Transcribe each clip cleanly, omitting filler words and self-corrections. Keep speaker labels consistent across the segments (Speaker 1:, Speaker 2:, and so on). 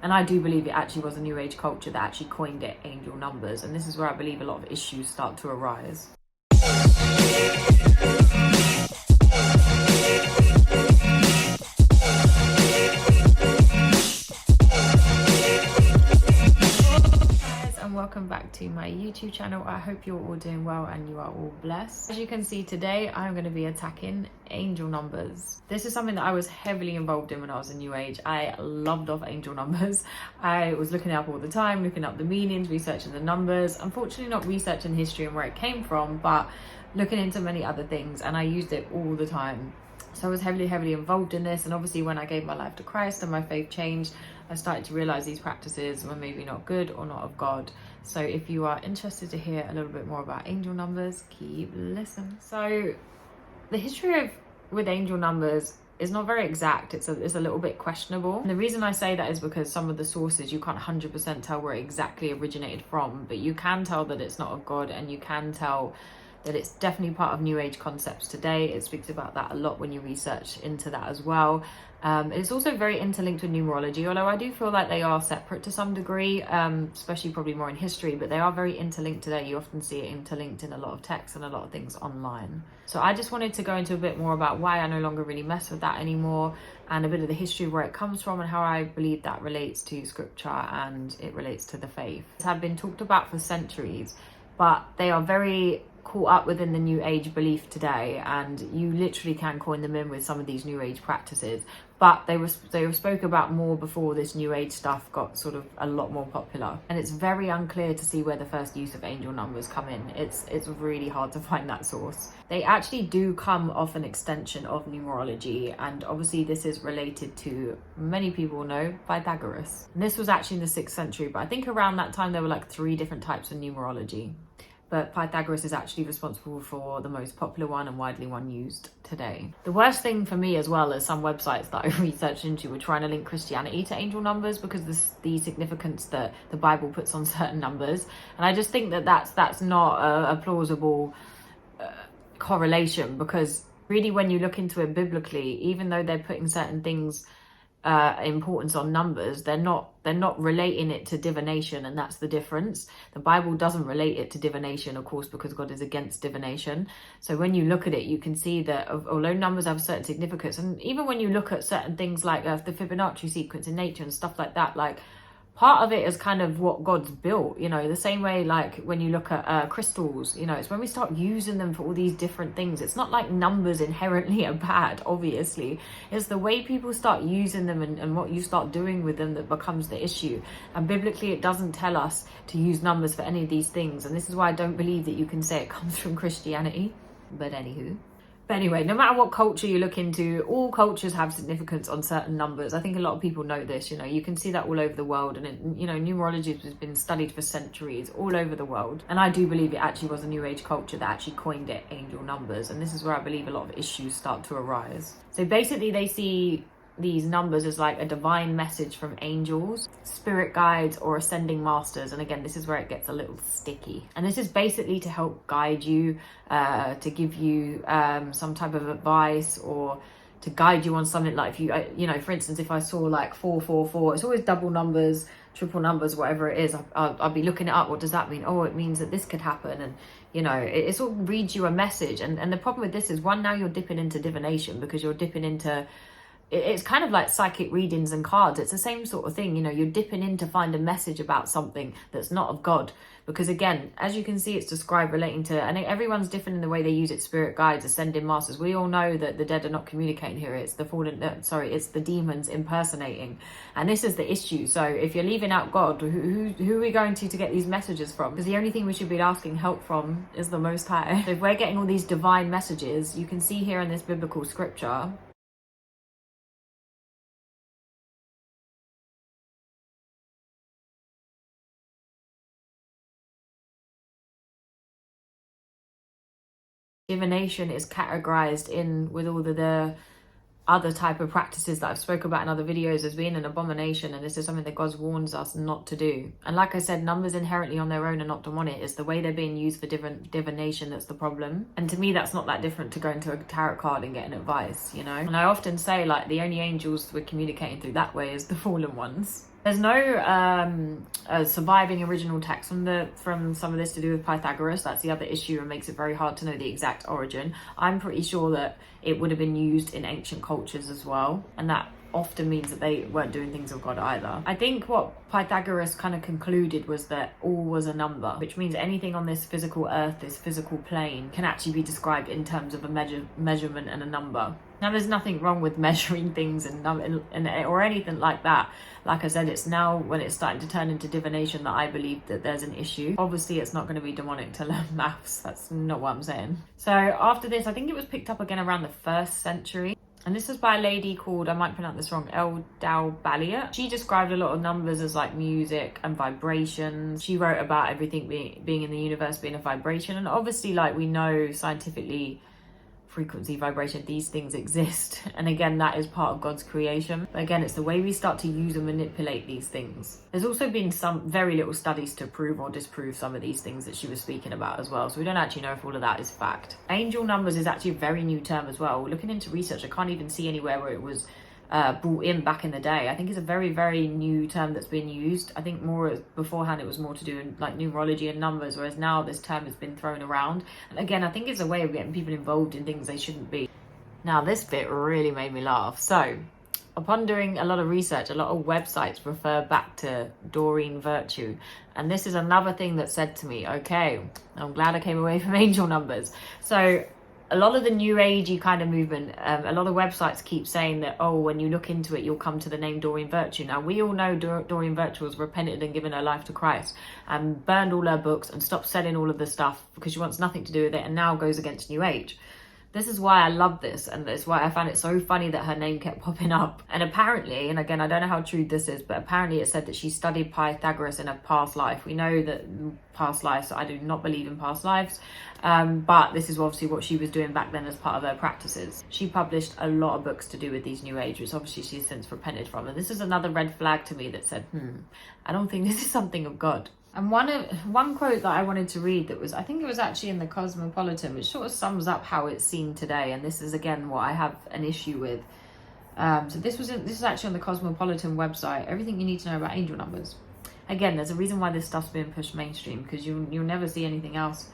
Speaker 1: And I do believe it actually was a New Age culture that actually coined it angel numbers. And this is where I believe a lot of issues start to arise. Welcome back to my YouTube channel. I hope you're all doing well and you are all blessed. As you can see today, I'm going to be attacking angel numbers. This is something that I was heavily involved in when I was in New Age. I loved off angel numbers. I was looking up all the time, looking up the meanings, researching the numbers. Unfortunately not researching history and where it came from, but looking into many other things, and I used it all the time. So I was heavily involved in this, and obviously when I gave my life to Christ and my faith changed, I started to realize these practices were maybe not good or not of God. So if you are interested to hear a little bit more about angel numbers, keep listening. So the history with angel numbers is not very exact. It's a little bit questionable. And the reason I say that is because some of the sources you can't 100% tell where it exactly originated from, but you can tell that it's not of God, and you can tell that it's definitely part of New Age concepts today. It speaks about that a lot when you research into that as well. It's also very interlinked with numerology, although I do feel like they are separate to some degree, especially probably more in history, but they are very interlinked today. You often see it interlinked in a lot of texts and a lot of things online. So I just wanted to go into a bit more about why I no longer really mess with that anymore, and a bit of the history of where it comes from and how I believe that relates to scripture and it relates to the faith. It had been talked about for centuries, but they are very caught up within the New Age belief today, and you literally can coin them in with some of these New Age practices, but they were spoke about more before this New Age stuff got sort of a lot more popular. And it's very unclear to see where the first use of angel numbers come in. It's really hard to find that source. They actually do come off an extension of numerology, and obviously this is related to, many people know, Pythagoras. And this was actually in the 6th century, but I think around that time there were like 3 different types of numerology. But Pythagoras is actually responsible for the most popular one and widely one used today. The worst thing for me, as well as some websites that I researched into, were trying to link Christianity to angel numbers, because the significance that the Bible puts on certain numbers. And I just think that that's not a plausible correlation, because really when you look into it biblically, even though they're putting certain things importance on numbers, they're not relating it to divination, and that's the difference. The Bible doesn't relate it to divination, of course, because God is against divination. So when you look at it, you can see that although numbers have certain significance, and even when you look at certain things like the Fibonacci sequence in nature and stuff like that, like part of it is kind of what God's built, the same way like when you look at crystals, it's when we start using them for all these different things. It's not like numbers inherently are bad, obviously. It's the way people start using them and what you start doing with them that becomes the issue. And biblically, it doesn't tell us to use numbers for any of these things. And this is why I don't believe that you can say it comes from Christianity. But anywho. But anyway, no matter what culture you look into, all cultures have significance on certain numbers. I think a lot of people know this, you can see that all over the world. And, numerology has been studied for centuries all over the world. And I do believe it actually was a New Age culture that actually coined it angel numbers. And this is where I believe a lot of issues start to arise. So basically they see these numbers as like a divine message from angels, spirit guides, or ascending masters. And again, this is where it gets a little sticky. And this is basically to help guide you, to give you some type of advice, or to guide you on something. Like if you, for instance, if I saw like 444, it's always double numbers, triple numbers, whatever it is. I'll be looking it up. What does that mean? Oh, it means that this could happen. And it sort of reads you a message. And the problem with this is, one, now you're dipping into divination, because you're dipping into, it's kind of like psychic readings and cards. It's the same sort of thing. You're dipping in to find a message about something that's not of God. Because again, as you can see, it's described relating to, and everyone's different in the way they use it, spirit guides, ascending masters. We all know that the dead are not communicating here. It's it's the demons impersonating. And this is the issue. So if you're leaving out God, who are we going to get these messages from? Because the only thing we should be asking help from is the Most High. So if we're getting all these divine messages, you can see here in this biblical scripture, divination is categorized in with all the other type of practices that I've spoke about in other videos as being an abomination, and this is something that God warns us not to do. And like I said, numbers inherently on their own are not demonic. It's the way they're being used for divination that's the problem. And to me, that's not that different to going to a tarot card and getting advice, And I often say, like, the only angels we're communicating through that way is the fallen ones. There's no surviving original text from some of this to do with Pythagoras. That's the other issue and makes it very hard to know the exact origin. I'm pretty sure that it would have been used in ancient cultures as well, and that often means that they weren't doing things of God either. I think what Pythagoras kind of concluded was that all was a number, which means anything on this physical earth, this physical plane, can actually be described in terms of a measurement and a number. Now, there's nothing wrong with measuring things or anything like that. Like I said, it's now when it's starting to turn into divination that I believe that there's an issue. Obviously, it's not going to be demonic to learn maths. That's not what I'm saying. So after this, I think it was picked up again around the 1st century. And this is by a lady called, I might pronounce this wrong, El Dalbalia. She described a lot of numbers as like music and vibrations. She wrote about everything being in the universe being a vibration. And obviously, like we know scientifically, frequency, vibration, these things exist. And again, that is part of God's creation. But again, it's the way we start to use and manipulate these things. There's also been some very little studies to prove or disprove some of these things that she was speaking about as well. So we don't actually know if all of that is fact. Angel numbers is actually a very new term as well. Looking into research, I can't even see anywhere where it was brought in back in the day. I think it's a very, very new term that's been used. I think more beforehand it was more to do in like numerology and numbers, whereas now this term has been thrown around. And again, I think it's a way of getting people involved in things they shouldn't be. Now, this bit really made me laugh. So, upon doing a lot of research, a lot of websites refer back to Doreen Virtue. And this is another thing that said to me, okay, I'm glad I came away from angel numbers. So, a lot of the new agey kind of movement, a lot of websites keep saying that, oh, when you look into it, you'll come to the name Doreen Virtue. Now, we all know Doreen Virtue was repented and given her life to Christ and burned all her books and stopped selling all of the stuff because she wants nothing to do with it and now goes against New Age. This is why I love this, and that's why I found it so funny that her name kept popping up. And apparently, and again, I don't know how true this is, but apparently it said that she studied Pythagoras in a past life. We know that past lives, I do not believe in past lives, but this is obviously what she was doing back then as part of her practices. She published a lot of books to do with these New Age, which obviously she's since repented from. And this is another red flag to me that said, I don't think this is something of God. And one quote that I wanted to read that was, I think it was actually in the Cosmopolitan, which sort of sums up how it's seen today. And this is again what I have an issue with. So this is actually on the Cosmopolitan website. Everything you need to know about angel numbers. Again, there's a reason why this stuff's being pushed mainstream, because you'll never see anything else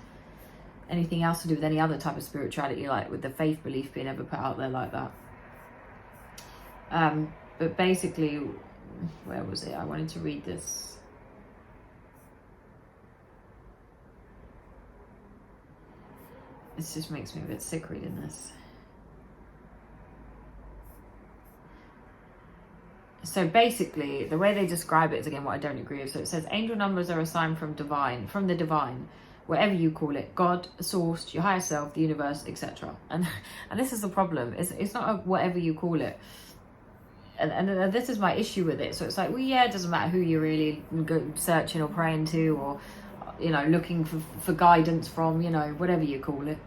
Speaker 1: to do with any other type of spirituality, like with the faith belief being ever put out there like that. But basically, where was it? I wanted to read this. This just makes me a bit sick reading this. So basically, the way they describe it is again what I don't agree with. So it says angel numbers are a sign from the divine, whatever you call it, God, the source, your higher self, the universe, etc. And this is the problem. It's not a whatever you call it. And this is my issue with it. So it's like, well, yeah, it doesn't matter who you're really searching or praying to, or looking for guidance from, whatever you call it.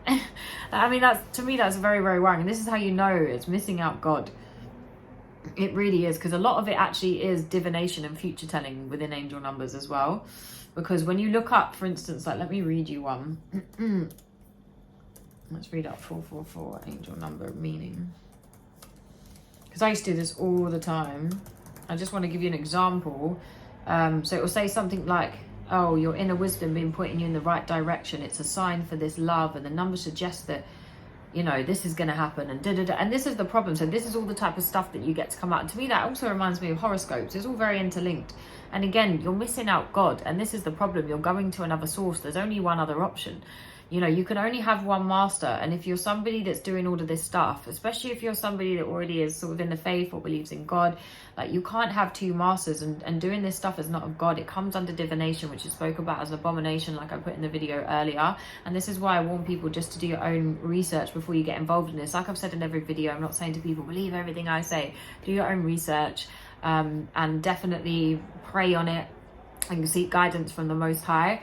Speaker 1: I mean, to me that's very, very wrong. And this is how you know it's missing out God. It really is, because a lot of it actually is divination and future telling within angel numbers as well. Because when you look up, for instance, like, let me read you one. Let's read up 444 angel number meaning. Because I used to do this all the time. I just want to give you an example. So it will say something like, oh, your inner wisdom being pointing you in the right direction. It's a sign for this love, and the number suggests that, this is going to happen, and da-da-da. And this is the problem. So this is all the type of stuff that you get to come out. And to me, that also reminds me of horoscopes. It's all very interlinked. And again, you're missing out God. And this is the problem. You're going to another source. There's only one other option. You can only have one master. And if you're somebody that's doing all of this stuff, especially if you're somebody that already is sort of in the faith or believes in God, like, you can't have two masters. And doing this stuff is not of God. It comes under divination, which is spoke about as abomination, like I put in the video earlier. And this is why I warn people just to do your own research before you get involved in this. Like I've said in every video, I'm not saying to people, believe everything I say. Do your own research, and definitely pray on it and seek guidance from the Most High.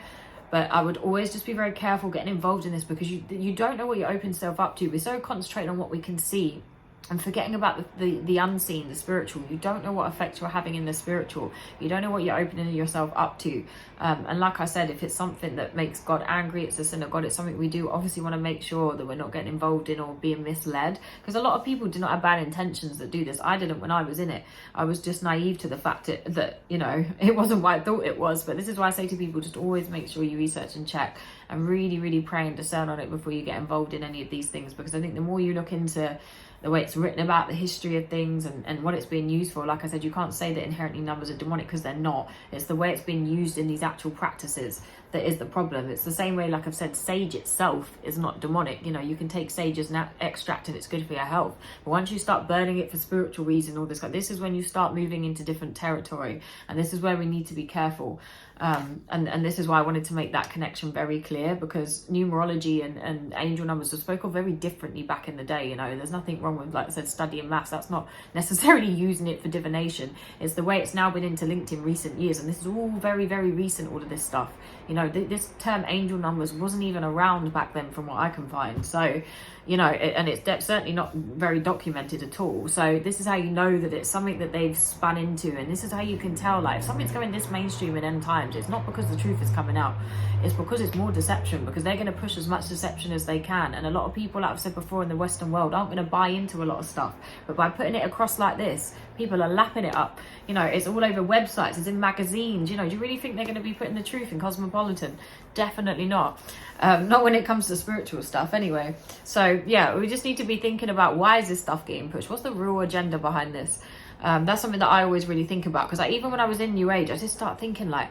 Speaker 1: But I would always just be very careful getting involved in this, because you don't know what you open yourself up to. We're so concentrated on what we can see and forgetting about the unseen, the spiritual. You don't know what effect you're having in the spiritual. You don't know what you're opening yourself up to. And like I said, if it's something that makes God angry, it's a sin of God, it's something we do obviously want to make sure that we're not getting involved in or being misled. Because a lot of people do not have bad intentions that do this. I didn't when I was in it. I was just naive to the fact that, you know, it wasn't what I thought it was. But this is why I say to people, just always make sure you research and check and really, really pray and discern on it before you get involved in any of these things. Because I think the more you look into the way it's written about, the history of things, and what it's being used for. Like I said, you can't say that inherently numbers are demonic, because they're not. It's the way it's being used in these actual practices that is the problem. It's the same way, like I've said, sage itself is not demonic. You know, you can take sage as an extract and it's good for your health. But once you start burning it for spiritual reason, all this is when you start moving into different territory. And this is where we need to be careful. And this is why I wanted to make that connection very clear, because numerology and angel numbers were spoken of very differently back in the day. You know, there's nothing wrong with, like I said, studying maths. That's not necessarily using it for divination. It's the way it's now been interlinked in recent years, and this is all very, very recent, all of this stuff. You know, this term angel numbers wasn't even around back then from what I can find. So, you know, and it's certainly not very documented at all. So this is how you know that it's something that they've spun into, and this is how you can tell, like, if something's going this mainstream in end times, it's not because the truth is coming out, it's because it's more deception, because they're going to push as much deception as they can. And a lot of people, like I've said before, in the Western world aren't going to buy into a lot of stuff, but by putting it across like this, people are lapping it up. You know, it's all over websites, it's in magazines. You know, do you really think they're going to be putting the truth in Cosmopolitan? Definitely not. Not when it comes to spiritual stuff anyway. So yeah, we just need to be thinking about, why is this stuff getting pushed? What's the real agenda behind this? That's something that I always really think about, because even when I was in New Age, I just start thinking, like,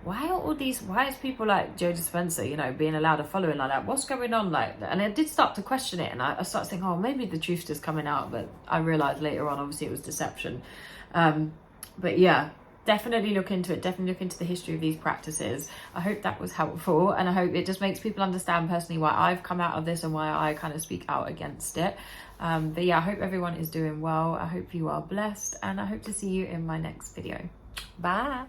Speaker 1: why is people like Joe Dispenza, you know, being allowed a following like that? What's going on? Like, and I did start to question it, and I started thinking, oh, maybe the truth's just coming out. But I realized later on, obviously, it was deception. But yeah, definitely look into it. Definitely look into the history of these practices. I hope that was helpful, and I hope it just makes people understand personally why I've come out of this and why I kind of speak out against it. But yeah, I hope everyone is doing well. I hope you are blessed, and I hope to see you in my next video. Bye.